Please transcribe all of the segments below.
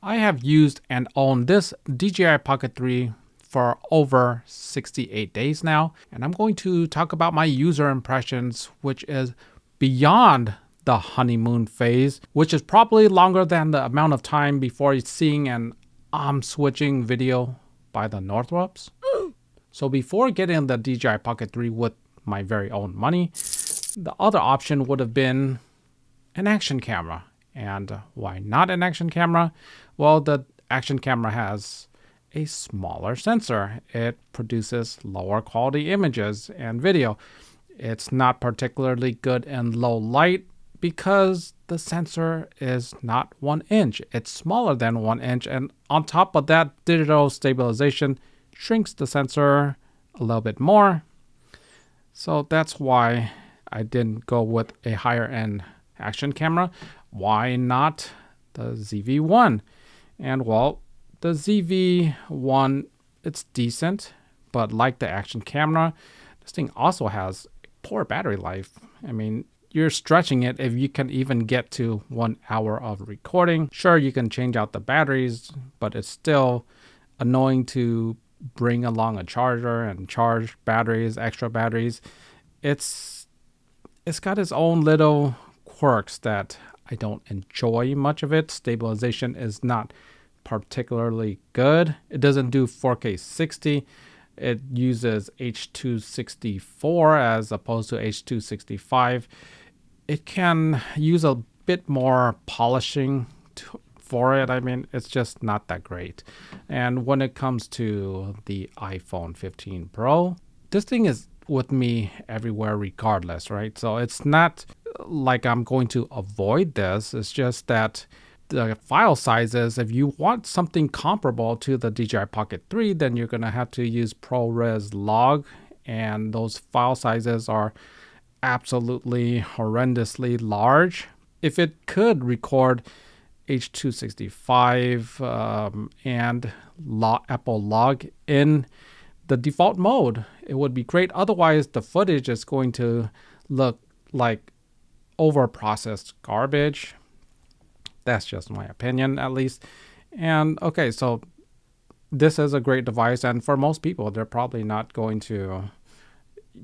I have used and owned this DJI Pocket 3 for over 68 days now, and I'm going to talk about my user impressions, which is beyond the honeymoon phase, which is probably longer than the amount of time before seeing an arm switching video by the Northrops. So before getting the DJI Pocket 3 with my very own money, the other option would have been an action camera. And why not an action camera? Well, the action camera has a smaller sensor. It produces lower quality images and video. It's not particularly good in low light because the sensor is not 1 inch. It's smaller than 1 inch. And on top of that, digital stabilization shrinks the sensor a little bit more. So that's why I didn't go with a higher end action camera. Why not the ZV-1? And well, the ZV-1, it's decent, but like the action camera, this thing also has poor battery life. I mean, you're stretching it if you can even get to 1 hour of recording. Sure, you can change out the batteries, but it's still annoying to bring along a charger and charge batteries, extra batteries. It's got its own little quirks that I don't enjoy much of it. Stabilization is not particularly good. It doesn't do 4K 60. It uses H.264 as opposed to H.265. It can use a bit more polishing for it. I mean, it's just not that great. And when it comes to the iPhone 15 Pro, this thing is with me everywhere regardless, right? So it's not like I'm going to avoid this. It's just that the file sizes, if you want something comparable to the DJI Pocket 3, then you're going to have to use ProRes log, and those file sizes are absolutely horrendously large. If it could record H.265 and Apple log in the default mode, it would be great. Otherwise, the footage is going to look like over-processed garbage. That's just my opinion, at least. And okay, so this is a great device, and for most people, they're probably not going to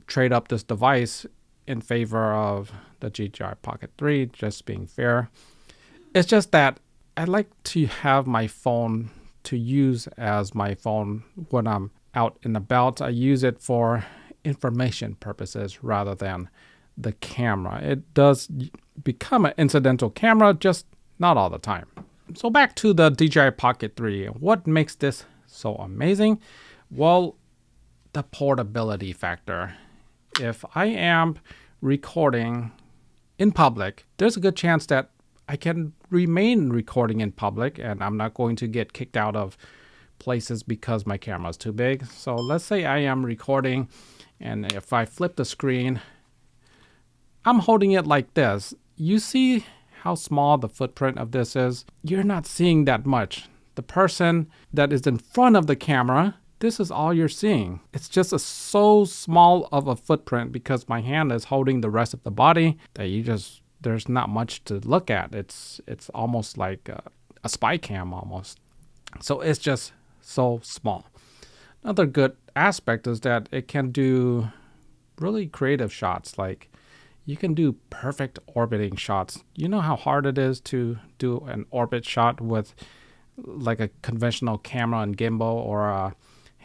trade up this device in favor of the DJI Pocket 3, just being fair. It's just that I like to have my phone to use as my phone when I'm out and about. I use it for information purposes rather than the camera. It does become an incidental camera, just not all the time. So back to the DJI Pocket 3. What makes this so amazing? Well, the portability factor. If I am recording in public, there's a good chance that I can remain recording in public and I'm not going to get kicked out of places because my camera is too big. So let's say I am recording, and if I flip the screen, I'm holding it like this. You see how small the footprint of this is? You're not seeing that much. The person that is in front of the camera, this is all you're seeing. It's just so small of a footprint because my hand is holding the rest of the body that there's not much to look at. It's almost like a spy cam almost. So it's just so small. Another good aspect is that it can do really creative shots. Like you can do perfect orbiting shots. You know how hard it is to do an orbit shot with like a conventional camera and gimbal or a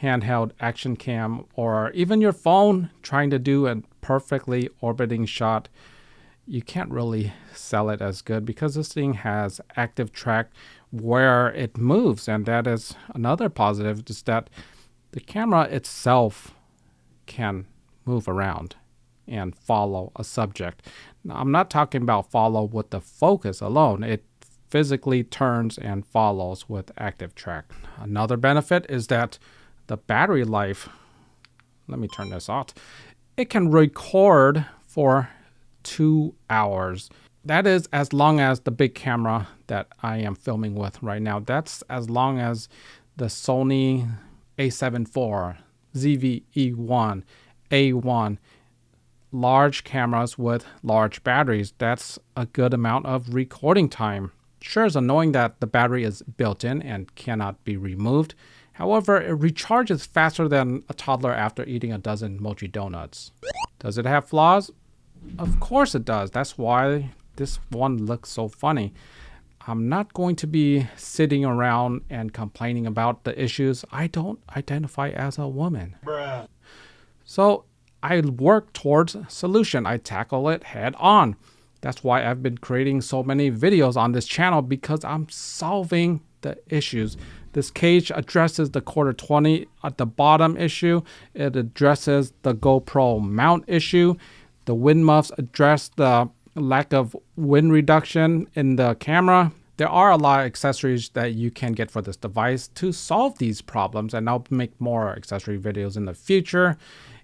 handheld action cam, or even your phone trying to do a perfectly orbiting shot. You can't really sell it as good because this thing has active track where it moves, and that is another positive, is that the camera itself can move around and follow a subject. Now, I'm not talking about follow with the focus alone. It physically turns and follows with active track. Another benefit is that the battery life, let me turn this off, it can record for 2 hours. That is as long as the big camera that I am filming with right now. That's as long as the Sony a7 IV, ZV-E1, A1, large cameras with large batteries. That's a good amount of recording time. Sure, it's annoying that the battery is built in and cannot be removed. However, it recharges faster than a toddler after eating a dozen mochi donuts. Does it have flaws? Of course it does. That's why this one looks so funny. I'm not going to be sitting around and complaining about the issues. I don't identify as a woman. Bruh. So I work towards a solution. I tackle it head on. That's why I've been creating so many videos on this channel, because I'm solving the issues. This cage addresses the quarter 20 at the bottom issue. It addresses the GoPro mount issue. The wind muffs address the lack of wind reduction in the camera. There are a lot of accessories that you can get for this device to solve these problems, and I'll make more accessory videos in the future.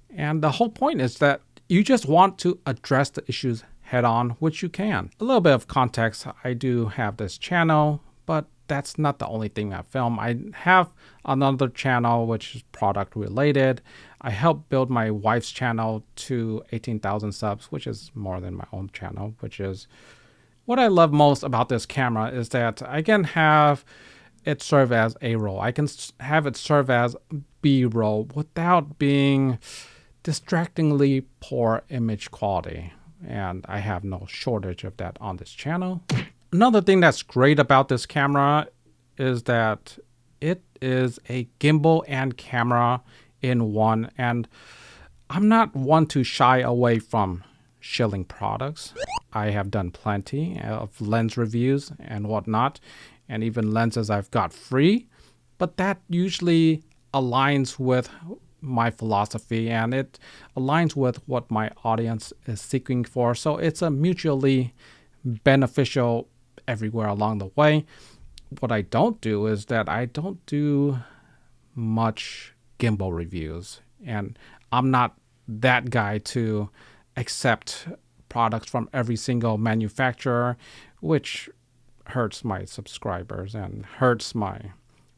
And the whole point is that you just want to address the issues head on, which you can. A little bit of context, I do have this channel, but that's not the only thing I film. I have another channel which is product related. I helped build my wife's channel to 18,000 subs, which is more than my own channel, which is what I love most about this camera, is that I can have it serve as A-roll. I can have it serve as B-roll without being distractingly poor image quality. And I have no shortage of that on this channel. Another thing that's great about this camera is that it is a gimbal and camera in one. And I'm not one to shy away from shilling products. I have done plenty of lens reviews and whatnot, and even lenses I've got free, but that usually aligns with my philosophy and it aligns with what my audience is seeking for. So it's a mutually beneficial everywhere along the way. What I don't do is that I don't do much gimbal reviews, and I'm not that guy to accept products from every single manufacturer, which hurts my subscribers and hurts my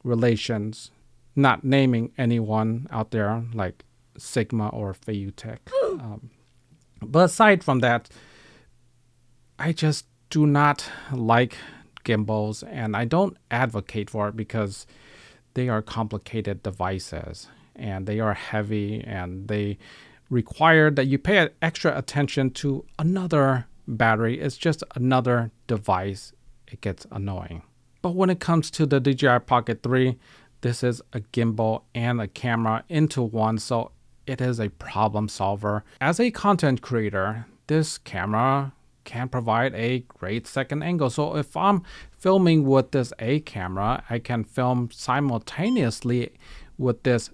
relations. Not naming anyone out there like Sigma or Feiyutech. But aside from that, I just do not like gimbals, and I don't advocate for it because they are complicated devices and they are heavy and they require that you pay extra attention to another battery. It's just another device. It gets annoying. But when it comes to the DJI Pocket 3, this is a gimbal and a camera into one, so it is a problem solver. As a content creator, this camera can provide a great second angle. So if I'm filming with this A camera, I can film simultaneously with this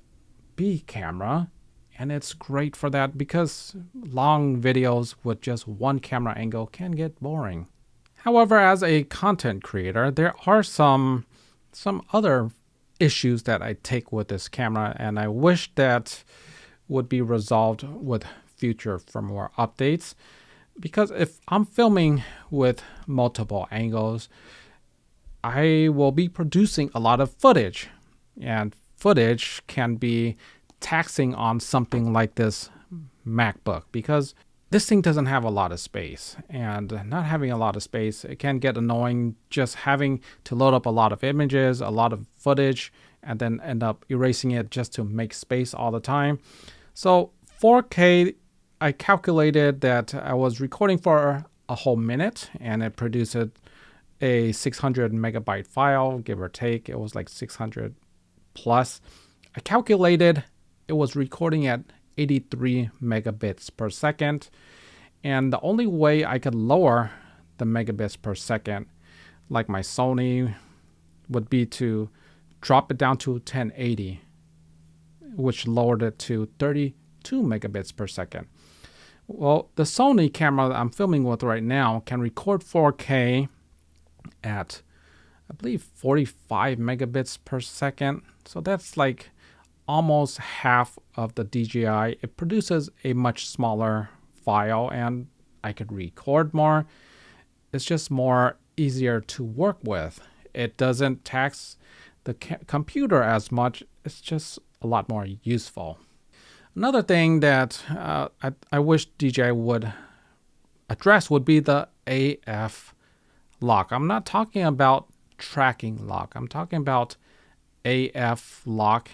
B camera. And it's great for that because long videos with just one camera angle can get boring. However, as a content creator, there are some other issues that I take with this camera, and I wish that would be resolved with future firmware updates. Because if I'm filming with multiple angles, I will be producing a lot of footage, and footage can be taxing on something like this MacBook, because this thing doesn't have a lot of space, and not having a lot of space, it can get annoying just having to load up a lot of images, a lot of footage, and then end up erasing it just to make space all the time. So 4K, I calculated that I was recording for a whole minute and it produced a 600 megabyte file, give or take. It was like 600 plus. I calculated it was recording at 83 megabits per second. And the only way I could lower the megabits per second, like my Sony, would be to drop it down to 1080, which lowered it to 32 megabits per second. Well, the Sony camera that I'm filming with right now can record 4K at, I believe, 45 megabits per second. So that's like almost half of the DJI. It produces a much smaller file and I could record more. It's just more easier to work with. It doesn't tax the computer as much. It's just a lot more useful. Another thing that I wish DJI would address would be the AF lock. I'm not talking about tracking lock. I'm talking about AF lock.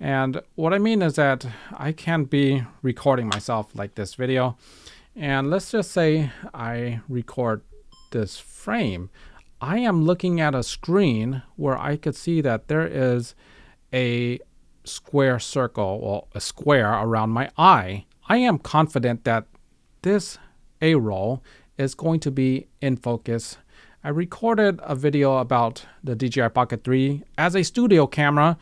And what I mean is that I can be recording myself like this video. And let's just say I record this frame. I am looking at a screen where I could see that there is a square circle, or a square around my eye. I am confident that this A-roll is going to be in focus. I recorded a video about the DJI Pocket 3 as a studio camera,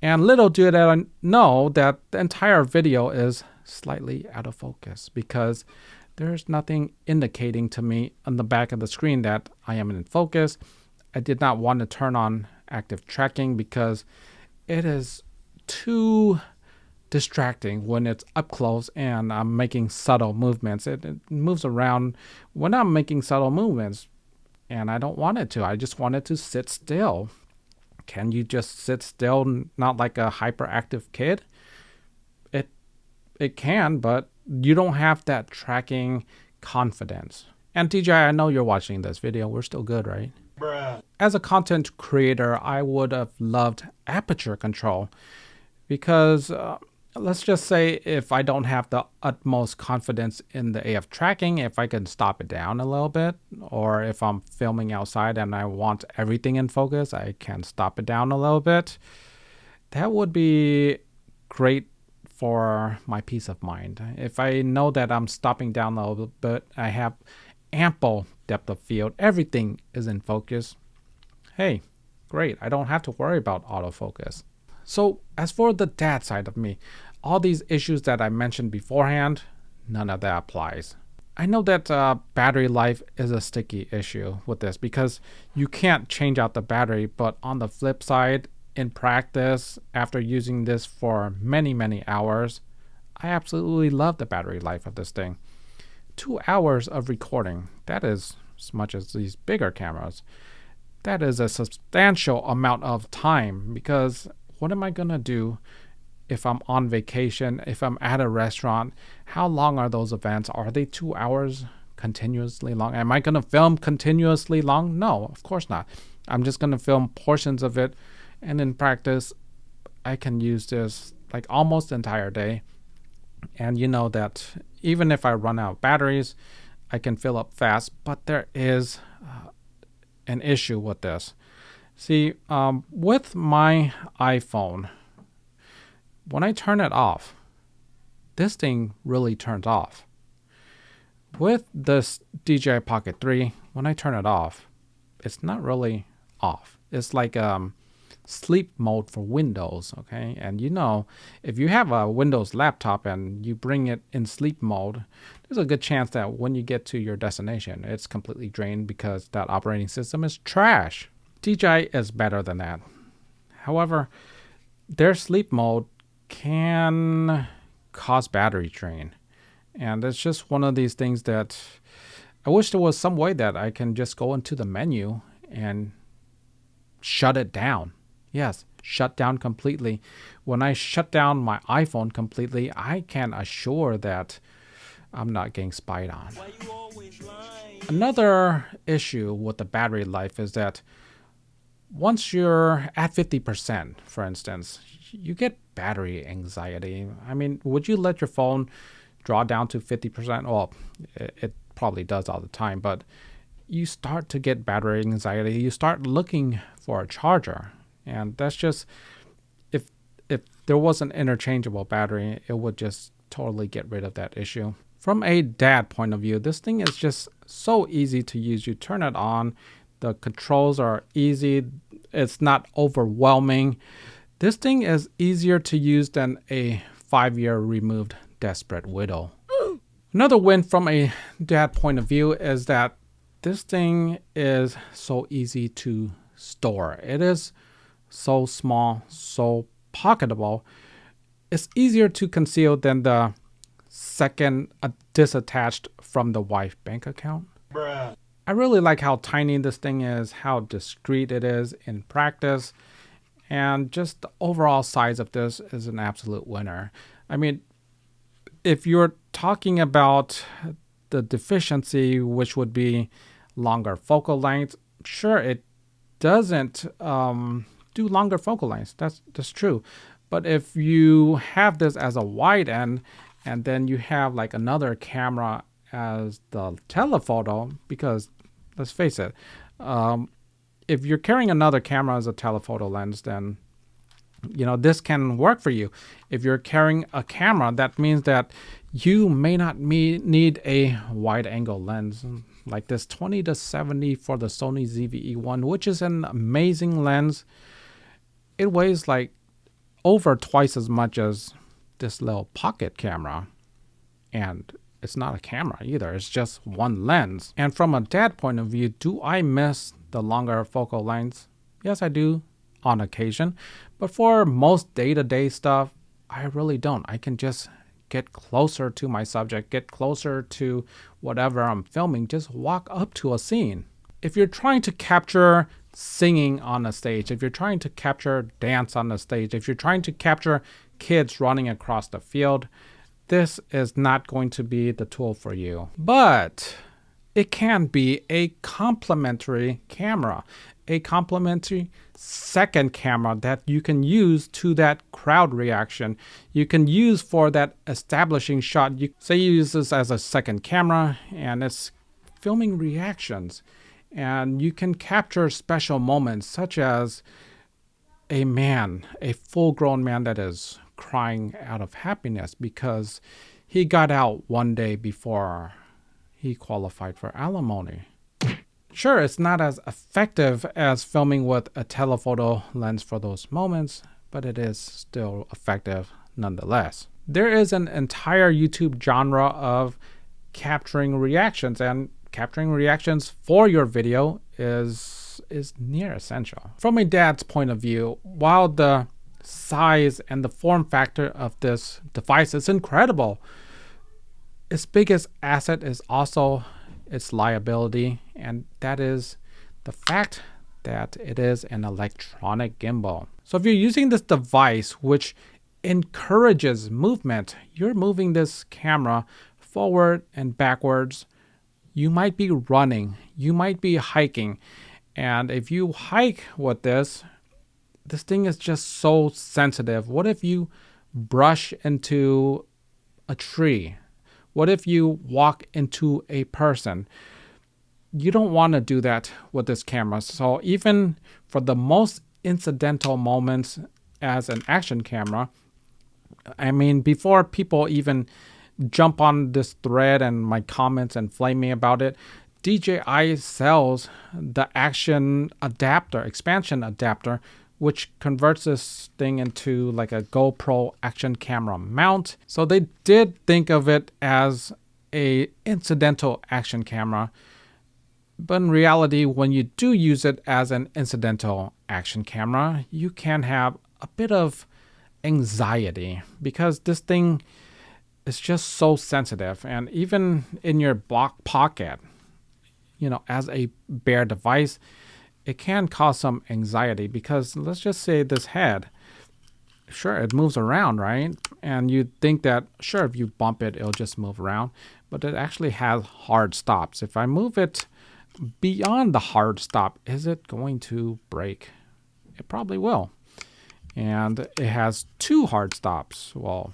and little did I know that the entire video is slightly out of focus because there's nothing indicating to me on the back of the screen that I am in focus. I did not want to turn on active tracking because it is too distracting when it's up close and I'm making subtle movements. It moves around when I'm making subtle movements, and I don't want it to. I just want it to sit still. Can you just sit still, not like a hyperactive kid? It can, but you don't have that tracking confidence. And DJI, I know you're watching this video. We're still good, right? Bruh. As a content creator, I would have loved aperture control because let's just say if I don't have the utmost confidence in the AF tracking, if I can stop it down a little bit, or if I'm filming outside and I want everything in focus, I can stop it down a little bit. That would be great for my peace of mind. If I know that I'm stopping down a little bit, I have ample depth of field, everything is in focus. Hey, great. I don't have to worry about autofocus. So as for the dad side of me, all these issues that I mentioned beforehand, none of that applies. I know that battery life is a sticky issue with this because you can't change out the battery, but on the flip side, in practice, after using this for many, many hours, I absolutely love the battery life of this thing. 2 hours of recording, that is as much as these bigger cameras. That is a substantial amount of time because what am I gonna do if I'm on vacation, if I'm at a restaurant? How long are those events? Are they 2 hours continuously long? Am I gonna film continuously long? No, of course not. I'm just gonna film portions of it, and in practice, I can use this like almost the entire day. And you know that even if I run out of batteries, I can fill up fast, but there is an issue with this. See, with my iPhone, when I turn it off, this thing really turns off. With this DJI Pocket 3, when I turn it off, it's not really off. It's like sleep mode for Windows, okay? And you know, if you have a Windows laptop and you bring it in sleep mode, there's a good chance that when you get to your destination, it's completely drained because that operating system is trash. DJI is better than that. However, their sleep mode can cause battery drain. And it's just one of these things that I wish there was some way that I can just go into the menu and shut it down. Yes, shut down completely. When I shut down my iPhone completely, I can assure that I'm not getting spied on. Another issue with the battery life is that once you're at 50%, for instance, you get battery anxiety. I mean, would you let your phone draw down to 50%? Well, it probably does all the time, but you start to get battery anxiety. You start looking for a charger. And that's just, if there was an interchangeable battery, it would just totally get rid of that issue. From a dad point of view, this thing is just so easy to use. You turn it on, the controls are easy. It's not overwhelming. This thing is easier to use than a 5-year removed Desperate Widow. Another win from a dad point of view is that this thing is so easy to store. It is so small, so pocketable. It's easier to conceal than the second disattached from the wife bank account. Bruh. I really like how tiny this thing is, how discreet it is in practice, and just the overall size of this is an absolute winner. I mean, if you're talking about the deficiency, which would be longer focal length. Sure, it doesn't do longer focal lengths. That's true. But if you have this as a wide end, and then you have like another camera as the telephoto, because let's face it, if you're carrying another camera as a telephoto lens, then this can work for you. If you're carrying a camera, that means that you may not need a wide angle lens like this 20-70 for the Sony ZV-E1, which is an amazing lens. It weighs like over twice as much as this little pocket camera, and it's not a camera either. It's just one lens. And from a dad point of view, do I miss the longer focal lengths? Yes, I do on occasion, but for most day-to-day stuff, I really don't. I can just get closer to my subject, get closer to whatever I'm filming, just walk up to a scene. If you're trying to capture singing on a stage, if you're trying to capture dance on the stage, if you're trying to capture kids running across the field, this is not going to be the tool for you. But it can be a complementary camera, a complementary second camera that you can use to that crowd reaction. You can use for that establishing shot. You say you use this as a second camera and it's filming reactions, and you can capture special moments such as a full-grown man that is crying out of happiness because he got out one day before he qualified for alimony. Sure, it's not as effective as filming with a telephoto lens for those moments, but it is still effective nonetheless. There is an entire YouTube genre of capturing reactions, and capturing reactions for your video is near essential. From a dad's point of view, while the size and the form factor of this device is incredible, its biggest asset is also its liability, and that is the fact that it is an electronic gimbal. So if you're using this device which encourages movement, you're moving this camera forward and backwards, you might be running, you might be hiking, and if you hike with this thing is just so sensitive. What if you brush into a tree? What if you walk into a person? You don't want to do that with this camera. So even for the most incidental moments as an action camera, I mean, before people even jump on this thread and my comments and flame me about it, DJI sells the action adapter, expansion adapter, which converts this thing into like a GoPro action camera mount. So they did think of it as a incidental action camera. But in reality, when you do use it as an incidental action camera, you can have a bit of anxiety because this thing is just so sensitive. And even in your back pocket, as a bare device, it can cause some anxiety because let's just say this head, sure, it moves around, right? And you think that, sure, if you bump it, it'll just move around, but it actually has hard stops. If I move it beyond the hard stop, is it going to break? It probably will. And it has two hard stops, well,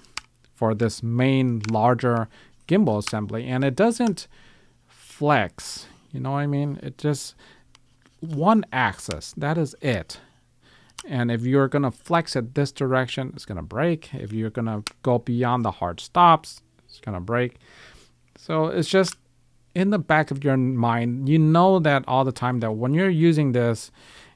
for this main larger gimbal assembly, and it doesn't flex, you know what I mean? It just one axis, that is it. And if you're gonna flex it this direction, it's gonna break. If you're gonna go beyond the hard stops, it's gonna break. So it's just in the back of your mind, you know that all the time that when you're using this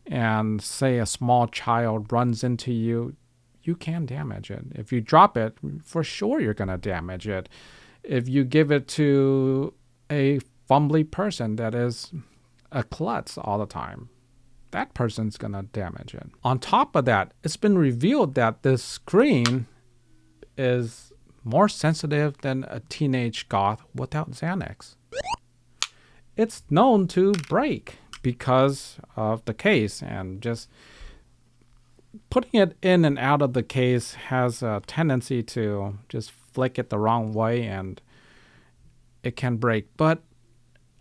and say a small child runs into you, you can damage it. If you drop it, for sure you're gonna damage it. If you give it to a fumbly person that is a klutz all the time, that person's gonna damage it. On top of that, it's been revealed that this screen is more sensitive than a teenage goth without Xanax. It's known to break because of the case, and just putting it in and out of the case has a tendency to just flick it the wrong way and it can break. But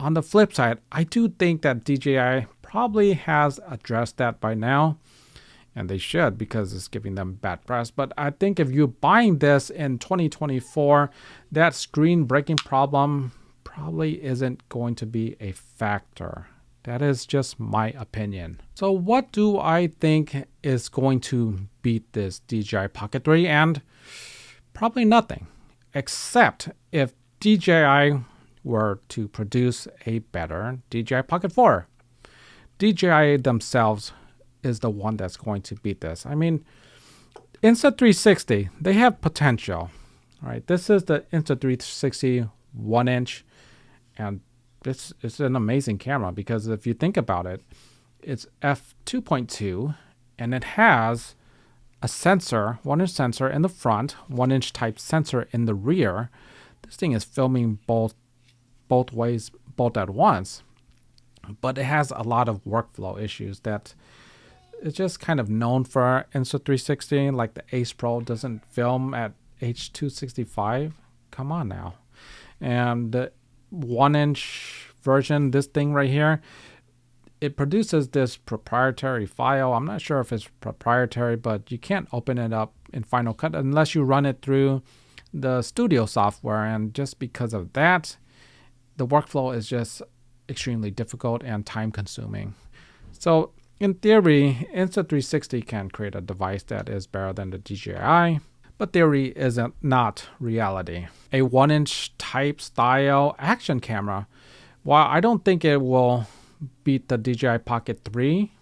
on the flip side, I do think that DJI probably has addressed that by now, and they should because it's giving them bad press. But I think if you're buying this in 2024, that screen breaking problem probably isn't going to be a factor. That is just my opinion. So what do I think is going to beat this DJI Pocket 3? And probably nothing, except if DJI were to produce a better DJI Pocket 4. DJI themselves is the one that's going to beat this. I mean, Insta360, they have potential, right? This is the Insta360 1-inch, and this is an amazing camera because if you think about it, it's f2.2 and it has a sensor, 1-inch sensor in the front, 1-inch type sensor in the rear. This thing is filming both ways, both at once, but it has a lot of workflow issues that it's just kind of known for Insta360. Like the Ace Pro doesn't film at H265. Come on now. And the 1-inch version, this thing right here, it produces this proprietary file. I'm not sure if it's proprietary, but you can't open it up in Final Cut unless you run it through the studio software. And just because of that, the workflow is just extremely difficult and time consuming. So in theory, Insta360 can create a device that is better than the DJI, but theory isn't not reality. A 1-inch type style action camera, while I don't think it will beat the DJI Pocket 3,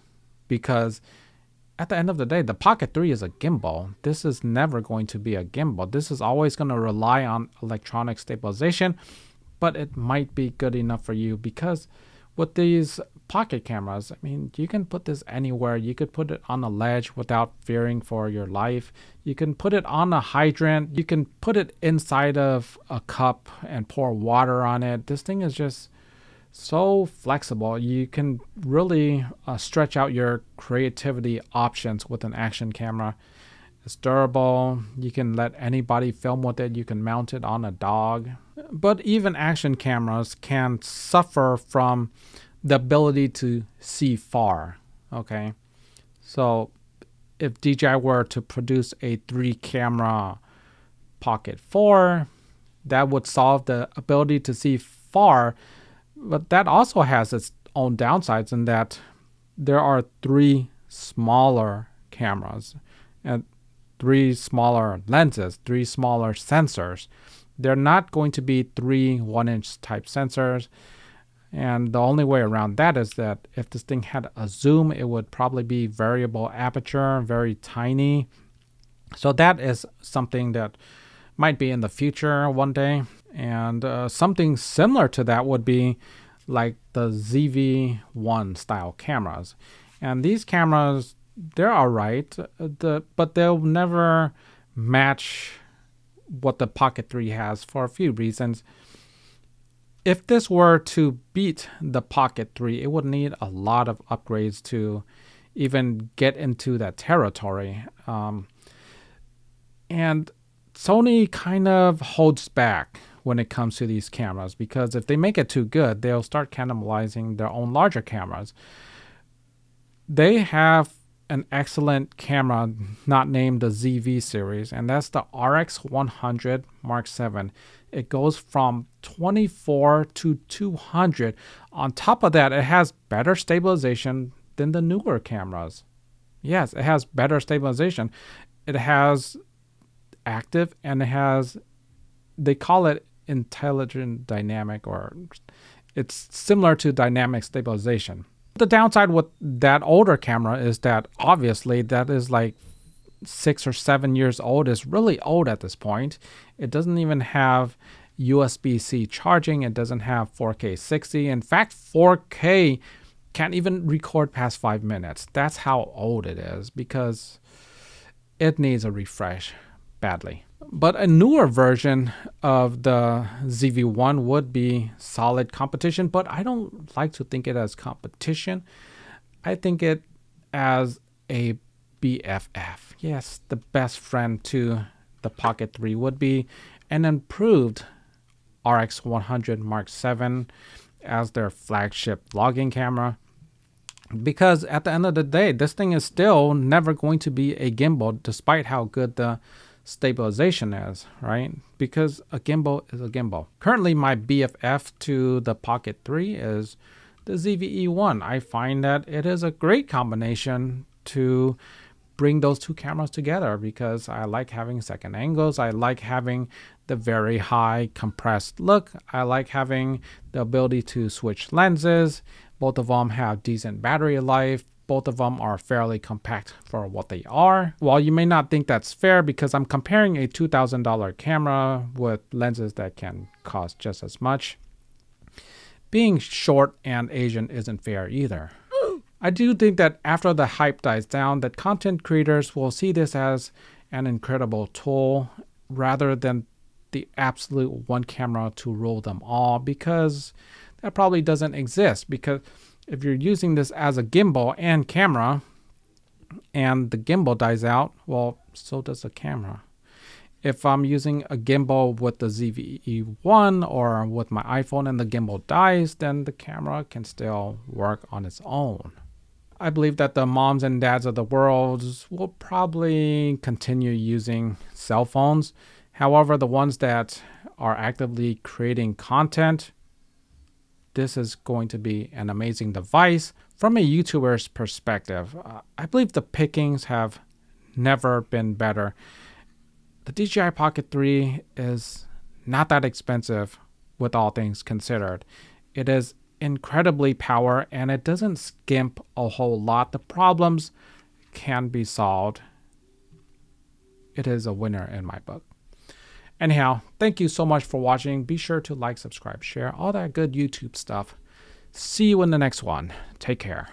because at the end of the day, the Pocket 3 is a gimbal. This is never going to be a gimbal. This is always going to rely on electronic stabilization, but it might be good enough for you because with these pocket cameras, I mean, you can put this anywhere. You could put it on a ledge without fearing for your life. You can put it on a hydrant. You can put it inside of a cup and pour water on it. This thing is just so flexible. You can really stretch out your creativity options with an action camera. It's durable. You can let anybody film with it. You can mount it on a dog. But even action cameras can suffer from the ability to see far. Okay. So if DJI were to produce a 3-camera Pocket 4, that would solve the ability to see far. But that also has its own downsides in that there are 3 smaller cameras and 3 smaller lenses, 3 smaller sensors. They're not going to be 3 1-inch type sensors. And the only way around that is that if this thing had a zoom, it would probably be variable aperture, very tiny. So that is something that might be in the future one day. And something similar to that would be like the ZV-1 style cameras. And these cameras, they're all right, but they'll never match what the Pocket 3 has for a few reasons. If this were to beat the Pocket 3, it would need a lot of upgrades to even get into that territory. And Sony kind of holds back when it comes to these cameras because if they make it too good, they'll start cannibalizing their own larger cameras. They have an excellent camera not named the ZV series, and that's the RX100 Mark 7. It goes from 24 to 200. On top of that, it has better stabilization than the newer cameras. Yes, it has better stabilization. It has active and it has, they call it intelligent dynamic, or it's similar to dynamic stabilization. The downside with that older camera is that obviously that is like 6 or 7 years old. It's really old at this point. It doesn't even have USB-C charging. It doesn't have 4K 60. In fact, 4K can't even record past 5 minutes. That's how old it is because it needs a refresh badly. But a newer version of the ZV-1 would be solid competition, but I don't like to think it as competition. I think it as a BFF. Yes, the best friend to the Pocket 3 would be an improved RX100 Mark 7. as their flagship vlogging camera. Because at the end of the day, this thing is still never going to be a gimbal, despite how good the stabilization is, right? Because a gimbal is a gimbal. Currently, my BFF to the Pocket 3 is the ZVE1. I find that it is a great combination to bring those two cameras together because I like having second angles. I like having the very high compressed look. I like having the ability to switch lenses. Both of them have decent battery life. Both of them are fairly compact for what they are. While you may not think that's fair because I'm comparing a $2,000 camera with lenses that can cost just as much, being short and Asian isn't fair either. I do think that after the hype dies down, that content creators will see this as an incredible tool rather than the absolute one camera to rule them all, because that probably doesn't exist. Because if you're using this as a gimbal and camera and the gimbal dies out, well, so does the camera. If I'm using a gimbal with the ZVE1 or with my iPhone and the gimbal dies, then the camera can still work on its own. I believe that the moms and dads of the world will probably continue using cell phones. However, the ones that are actively creating content, this is going to be an amazing device. From a YouTuber's perspective, I believe the pickings have never been better. The DJI Pocket 3 is not that expensive with all things considered. It is incredibly powerful and it doesn't skimp a whole lot. The problems can be solved. It is a winner in my book. Anyhow, thank you so much for watching. Be sure to like, subscribe, share, all that good YouTube stuff. See you in the next one. Take care.